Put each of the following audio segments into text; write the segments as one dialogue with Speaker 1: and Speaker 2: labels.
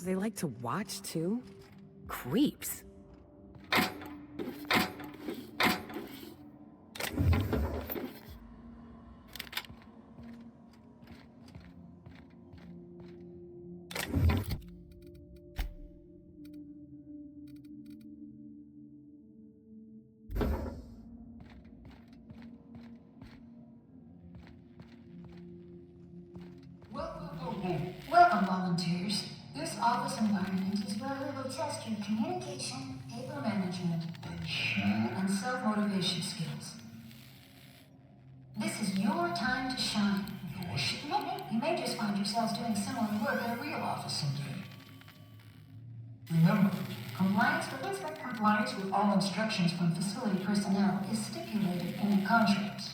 Speaker 1: So they like to watch, too? Creeps.
Speaker 2: Welcome, volunteers. This office environment is where we will test your communication, paper management, and self-motivation skills. This is your time to shine. You may just find yourselves doing similar work at a real office someday. Remember, compliance with all instructions from facility personnel is stipulated in your contracts.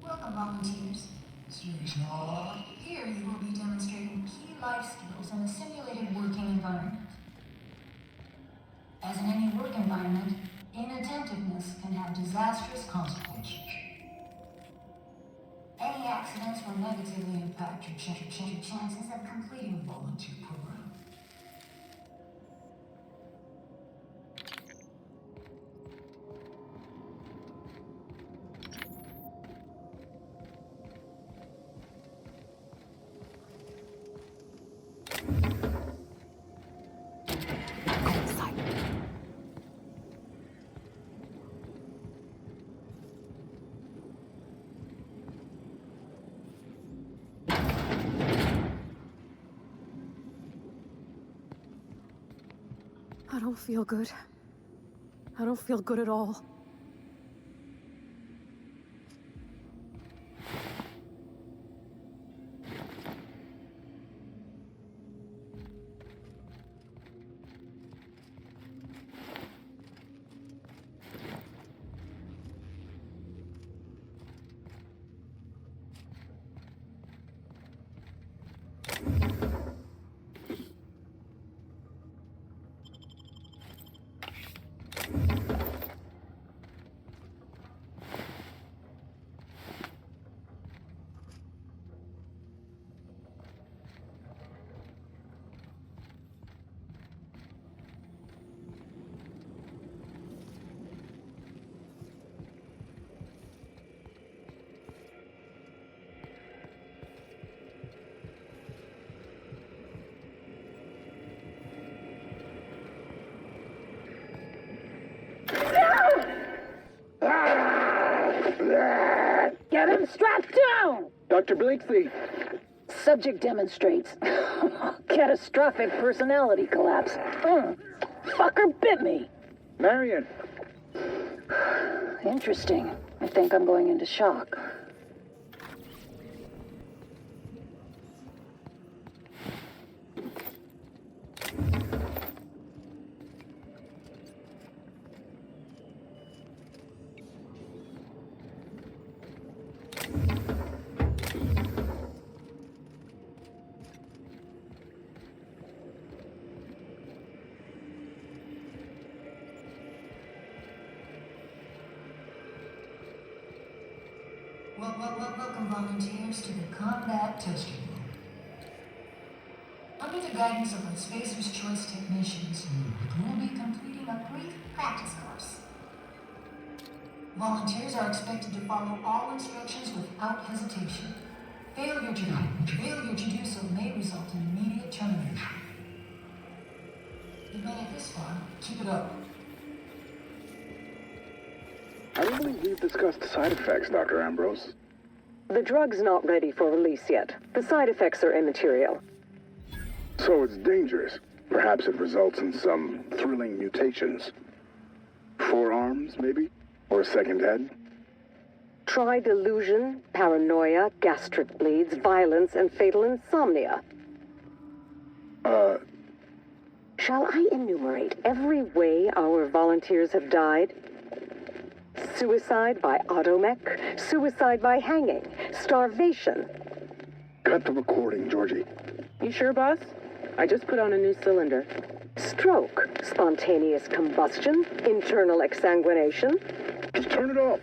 Speaker 2: Welcome, volunteers. Here you will be demonstrating key life skills in a simulated working environment. As in any work environment, inattentiveness can have disastrous consequences. Any accidents will negatively impact your chances of completing the volunteer program.
Speaker 1: I don't feel good. I don't feel good at all.
Speaker 3: Get him strapped down!
Speaker 4: Dr. Blakeslee.
Speaker 3: Subject demonstrates catastrophic personality collapse. Fucker bit me.
Speaker 4: Marion.
Speaker 3: Interesting. I think I'm going into shock.
Speaker 2: Welcome, volunteers, to the combat testing room. Under the guidance of the Spacer's Choice technicians, you will be completing a brief practice course. Volunteers are expected to follow all instructions without hesitation. Failure to do so may result in immediate termination. You've made it this far. Keep it up.
Speaker 4: I don't believe we've discussed side effects, Dr. Ambrose.
Speaker 3: The drug's not ready for release yet. The side effects are immaterial.
Speaker 4: So it's dangerous. Perhaps it results in some thrilling mutations. 4 arms, maybe? Or a second head?
Speaker 3: Try delusion, paranoia, gastric bleeds, Shall I enumerate every way our volunteers have died? Suicide by automech, suicide by hanging, starvation.
Speaker 4: Cut the recording, Georgie.
Speaker 5: You sure, boss? I just put on a new cylinder.
Speaker 3: Stroke, spontaneous combustion, internal exsanguination.
Speaker 4: Just turn it off.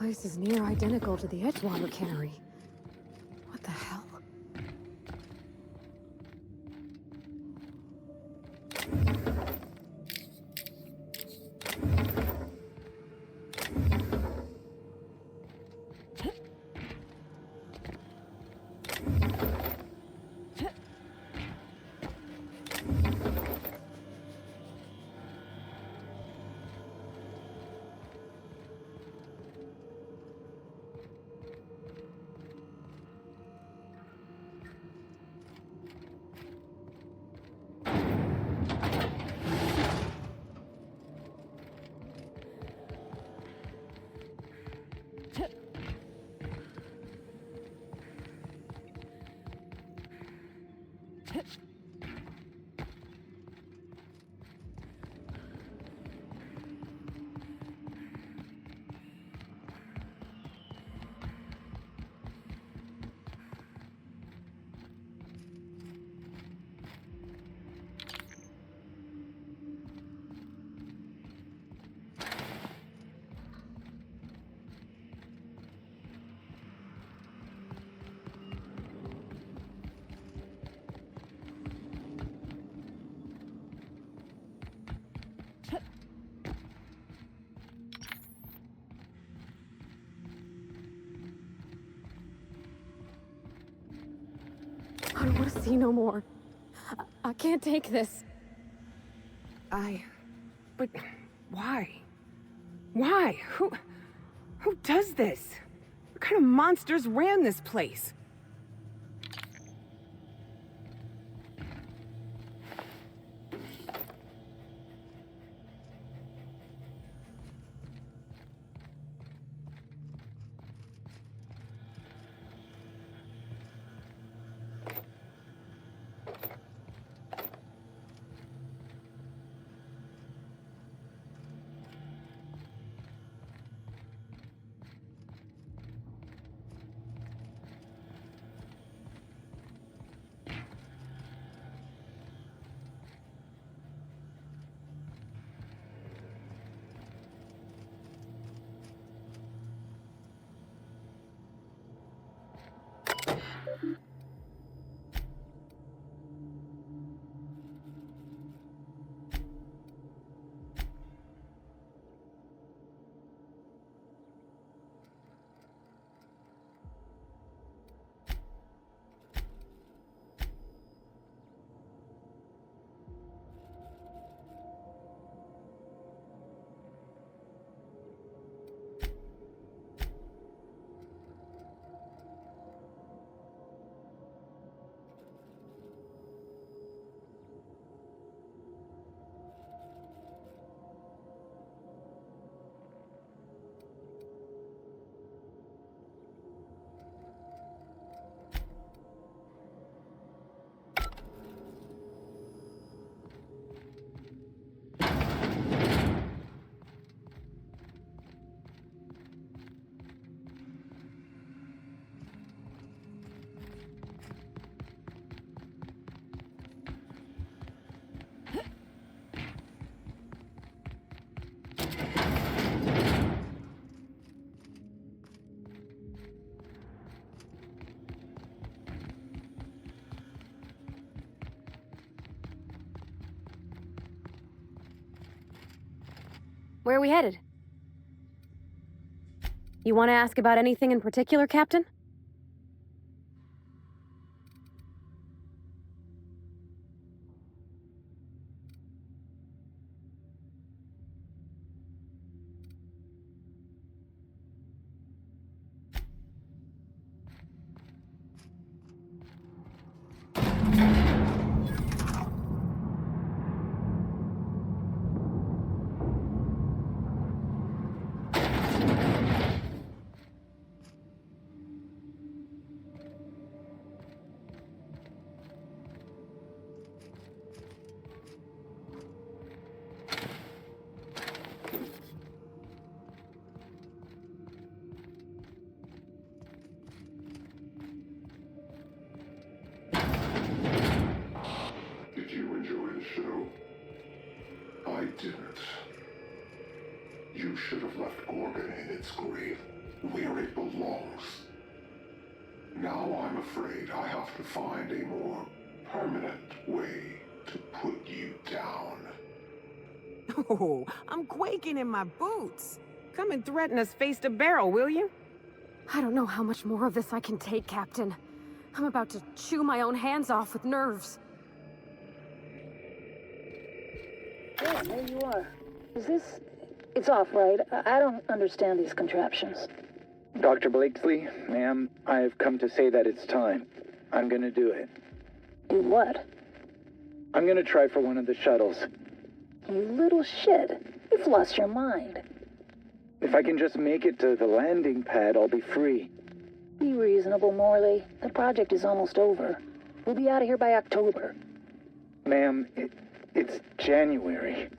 Speaker 1: place is near identical to the Edgewater cannery. What the hell? I don't want to see no more. I can't take this.
Speaker 6: But why? Why? Who does this? What kind of monsters ran this place?
Speaker 1: Where are we headed? You want to ask about anything in particular, Captain?
Speaker 7: Did you enjoy the show? I didn't. You should have left Gorgon in its grave. where it belongs. Now I'm afraid I have to find a more permanent way to put you down.
Speaker 6: Oh, I'm quaking in my boots. Come and threaten us face to barrel, will you?
Speaker 1: I don't know how much more of this I can take, Captain. I'm about to chew my own hands off with nerves.
Speaker 2: Yeah, there you are. Is this... It's off, right? I don't understand these contraptions.
Speaker 8: Dr. Blakesley, ma'am, I've come to say that it's time. I'm gonna do it.
Speaker 2: Do what?
Speaker 8: I'm gonna try for one of the shuttles.
Speaker 2: You little shit. You've lost your mind.
Speaker 8: If I can just make it to the landing pad, I'll be free.
Speaker 2: Be reasonable, Morley. The project is almost over. We'll be out of here by October.
Speaker 8: Ma'am, it's January.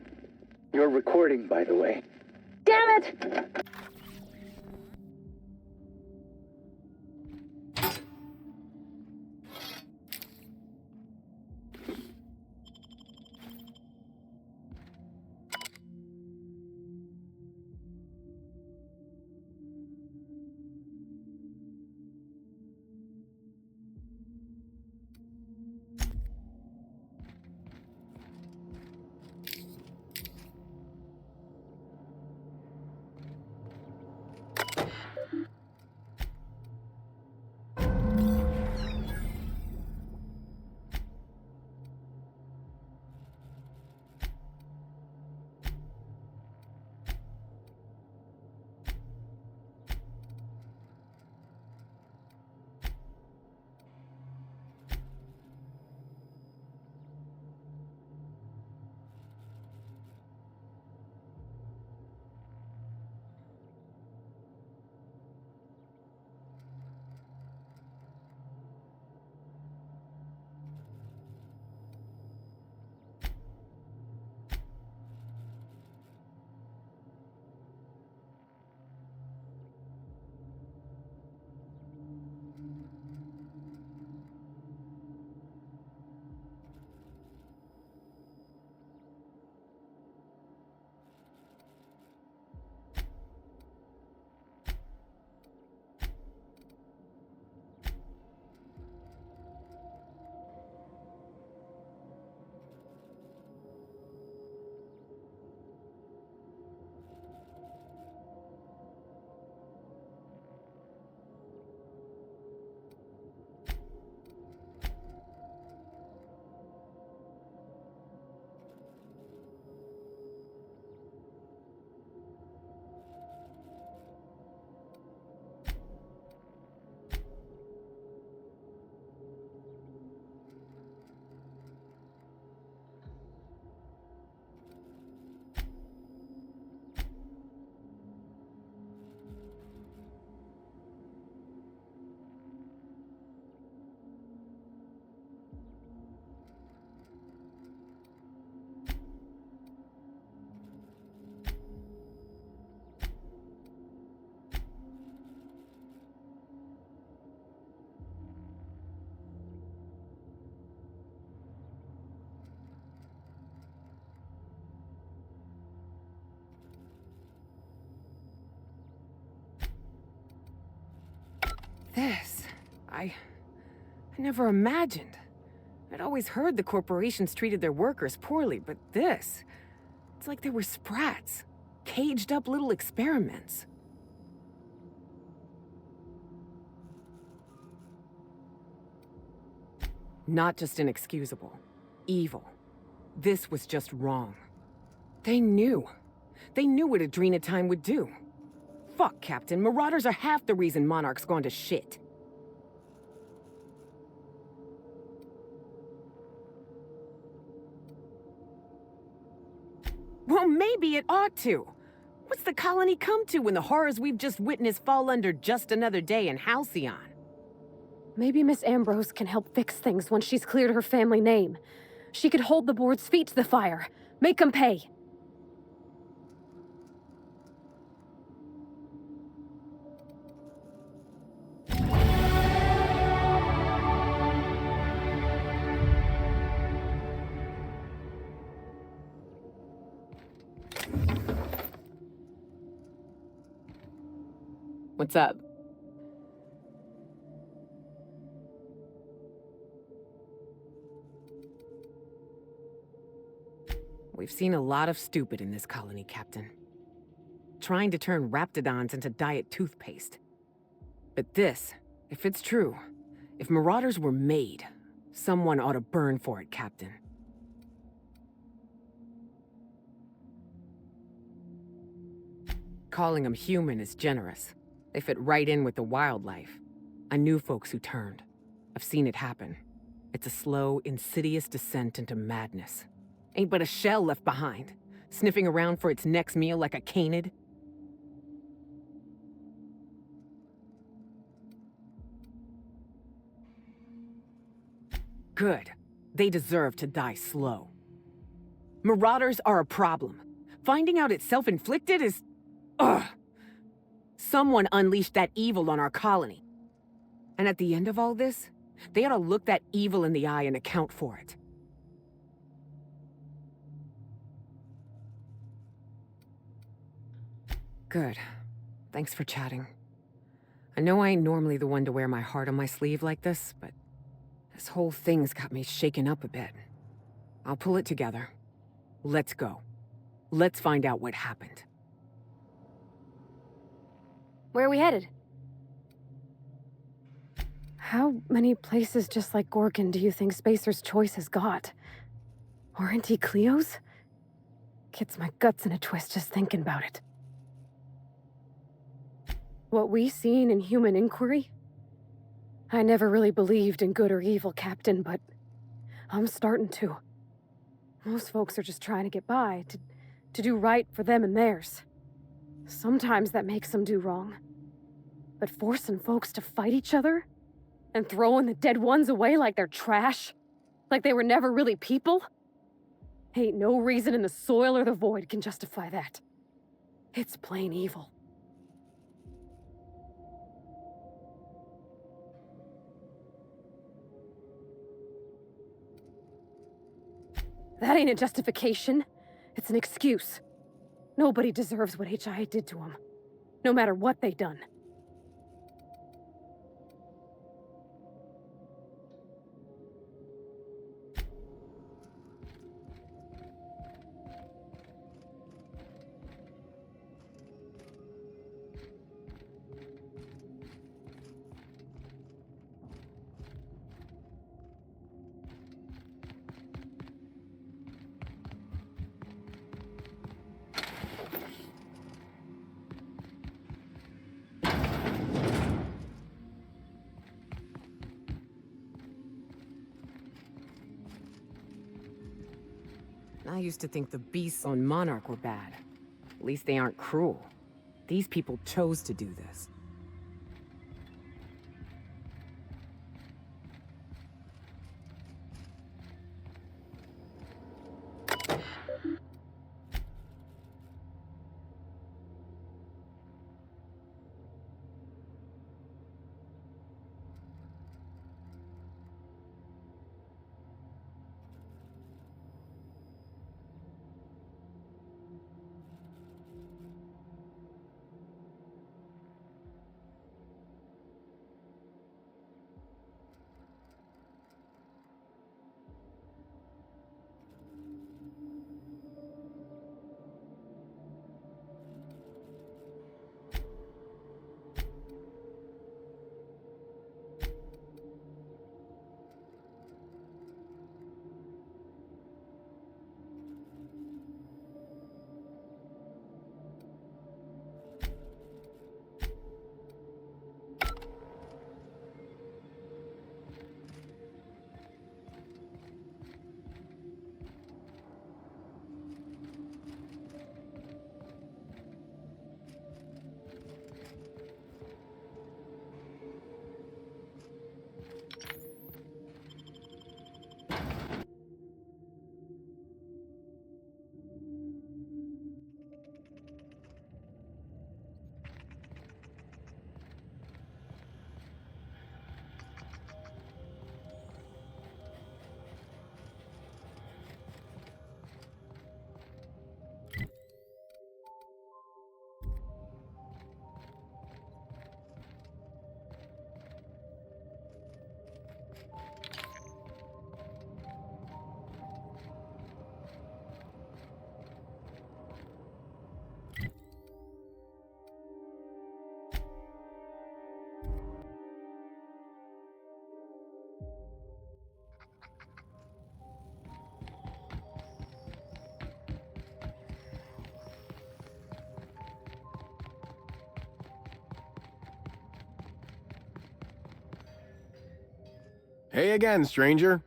Speaker 8: You're recording, by the way.
Speaker 2: Damn it!
Speaker 6: This... I never imagined. I'd always heard the corporations treated their workers poorly, but this... It's like they were sprats. Caged up little experiments. Not just inexcusable. Evil. This was just wrong. They knew. They knew what Adrena Time would do. Fuck, Captain. Marauders are half the reason Monarch's gone to shit. Well, maybe it ought to. What's the colony come to when the horrors we've just witnessed fall under just another day in Halcyon?
Speaker 1: Maybe Miss Ambrose can help fix things once she's cleared her family name. She could hold the board's feet to the fire. Make them pay.
Speaker 6: What's up? We've seen a lot of stupid in this colony, Captain. Trying to turn raptidons into diet toothpaste. But this, if it's true, if Marauders were made, someone ought to burn for it, Captain. Calling them human is generous. They fit right in with the wildlife. I knew folks who turned. I've seen it happen. It's a slow, insidious descent into madness. Ain't but a shell left behind, sniffing around for its next meal like a canid. Good. They deserve to die slow. Marauders are a problem. Finding out it's self-inflicted is... Ugh! Someone unleashed that evil on our colony. And at the end of all this, they ought to look that evil in the eye and account for it. Good. Thanks for chatting. I know I ain't normally the one to wear my heart on my sleeve like this, but this whole thing's got me shaken up a bit. I'll pull it together. Let's go. Let's find out what happened.
Speaker 1: Where are we headed? How many places just like Gorgon do you think Spacer's Choice has got? Aren't he Cleo's? Gets my guts in a twist just thinking about it. What we seen in Human Inquiry? I never really believed in good or evil, Captain, but I'm starting to. Most folks are just trying to get by, to do right for them and theirs. Sometimes that makes them do wrong. But forcing folks to fight each other? And throwing the dead ones away like they're trash? Like they were never really people? Ain't no reason in the soil or the void can justify that. It's plain evil. That ain't a justification. It's an excuse. Nobody deserves what HIA did to them. No matter what they done.
Speaker 6: I used to think the beasts on Monarch were bad. At least they aren't cruel. These people chose to do this.
Speaker 9: Hey again, stranger.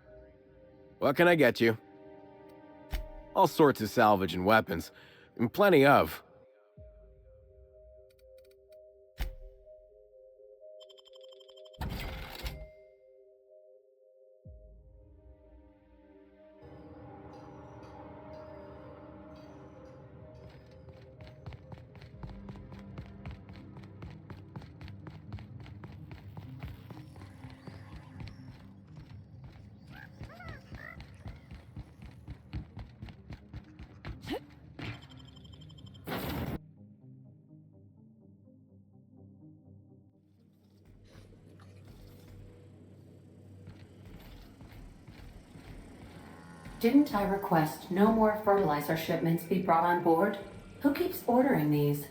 Speaker 9: What can I get you? All sorts of salvage and weapons, and plenty of.
Speaker 10: Didn't I request no more fertilizer shipments be brought on board? Who keeps ordering these?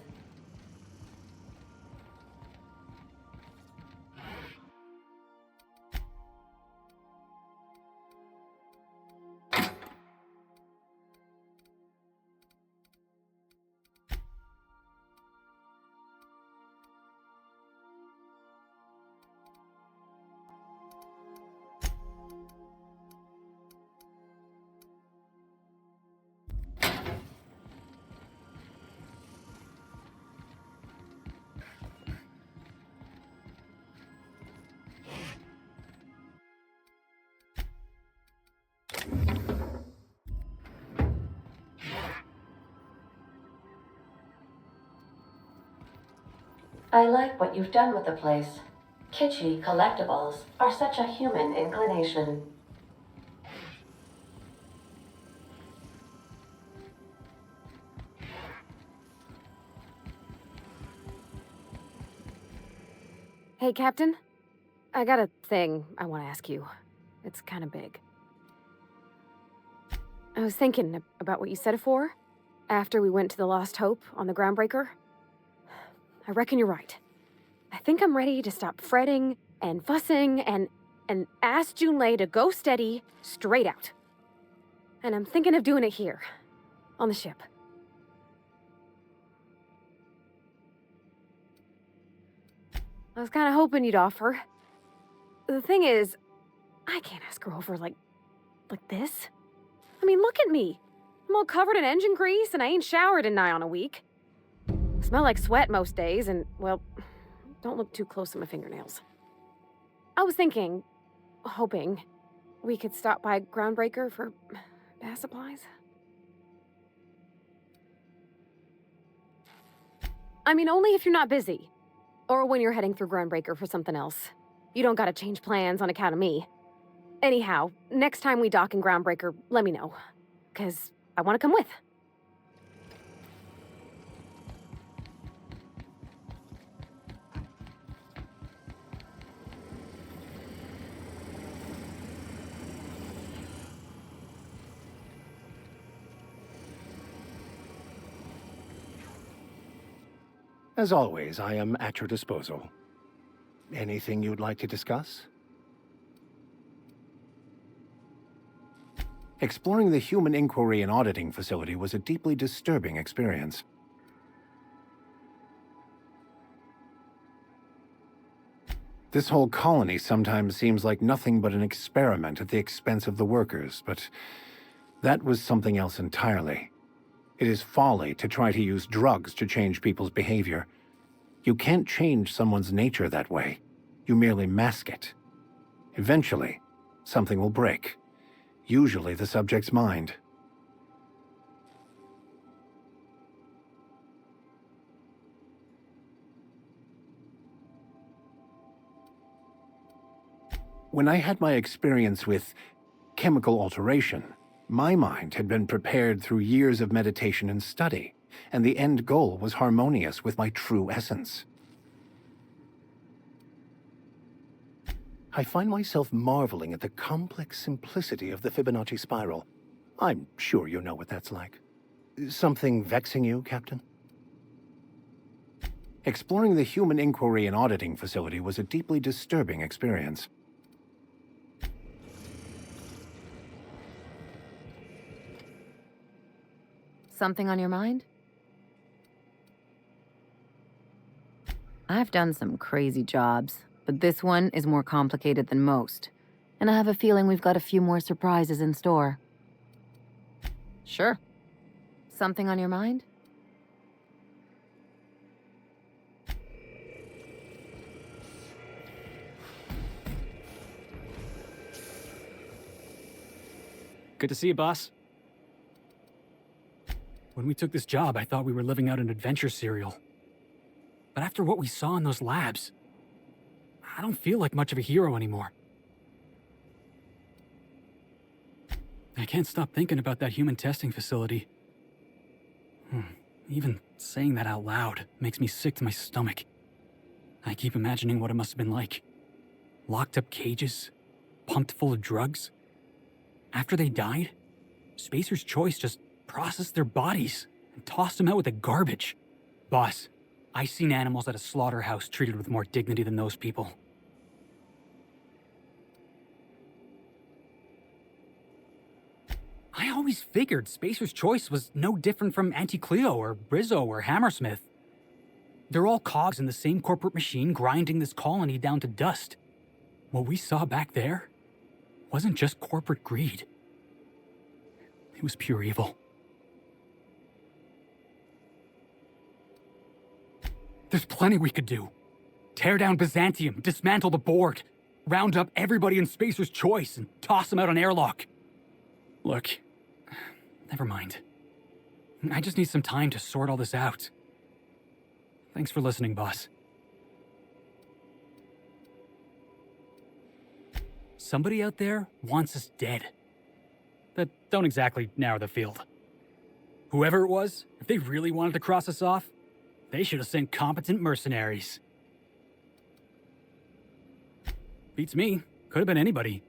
Speaker 10: I like what you've done with the place. Kitschy collectibles are such a human inclination.
Speaker 1: Hey, Captain. I got a thing I want to ask you. It's kind of big. I was thinking about what you said before, after we went to the Lost Hope on the Groundbreaker. I reckon you're right. I think I'm ready to stop fretting and fussing and ask Junlei to go steady, straight out. And I'm thinking of doing it here, on the ship. I was kind of hoping you'd offer. The thing is, I can't ask her over like this. I mean, look at me. I'm all covered in engine grease and I ain't showered in nigh on a week. Smell like sweat most days and, well, don't look too close at my fingernails. I was thinking, hoping, we could stop by Groundbreaker for bath supplies. I mean, only if you're not busy. Or when you're heading through Groundbreaker for something else. You don't gotta change plans on account of me. Anyhow, next time we dock in Groundbreaker, let me know. 'Cause I want to come with.
Speaker 11: As always, I am at your disposal. Anything you'd like to discuss? Exploring the Human Inquiry and Auditing facility was a deeply disturbing experience. This whole colony sometimes seems like nothing but an experiment at the expense of the workers, but that was something else entirely. It is folly to try to use drugs to change people's behavior. You can't change someone's nature that way. You merely mask it. Eventually, something will break. Usually the subject's mind. When I had my experience with chemical alteration, my mind had been prepared through years of meditation and study, and the end goal was harmonious with my true essence. I find myself marveling at the complex simplicity of the Fibonacci spiral. I'm sure you know what that's like. Something vexing you, Captain? Exploring the Human Inquiry and Auditing facility was a deeply disturbing experience.
Speaker 12: Something on your mind? I've done some crazy jobs, but this one is more complicated than most. And I have a feeling we've got a few more surprises in store. Sure. Something on your mind?
Speaker 13: Good to see you, boss. When we took this job, I thought we were living out an adventure serial. But after what we saw in those labs, I don't feel like much of a hero anymore. I can't stop thinking about that human testing facility. Even saying that out loud makes me sick to my stomach. I keep imagining what it must have been like. Locked up cages, pumped full of drugs. After they died, Spacer's Choice just processed their bodies and tossed them out with the garbage. Boss, I've seen animals at a slaughterhouse treated with more dignity than those people. I always figured Spacer's Choice was no different from Anti-Cleo or Rizzo or Hammersmith. They're all cogs in the same corporate machine grinding this colony down to dust. What we saw back there wasn't just corporate greed. It was pure evil. There's plenty we could do. Tear down Byzantium, dismantle the board, round up everybody in Spacer's Choice, and toss them out on airlock. Look, never mind. I just need some time to sort all this out. Thanks for listening, boss. Somebody out there wants us dead. That don't exactly narrow the field. Whoever it was, if they really wanted to cross us off, they should have sent competent mercenaries. Beats me. Could have been anybody.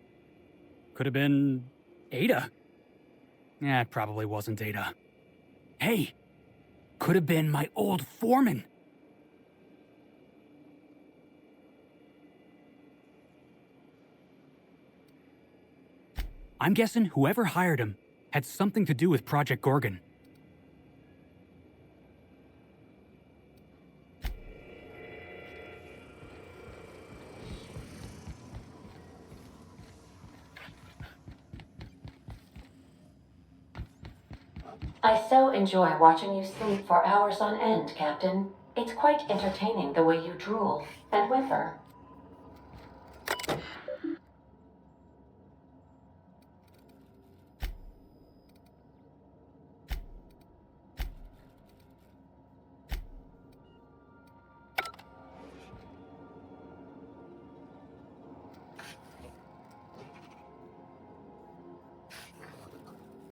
Speaker 13: Could have been Ada. It probably wasn't Ada. Hey, could have been my old foreman. I'm guessing whoever hired him had something to do with Project Gorgon.
Speaker 10: I so enjoy watching you sleep for hours on end, Captain. It's quite entertaining the way you drool and whimper.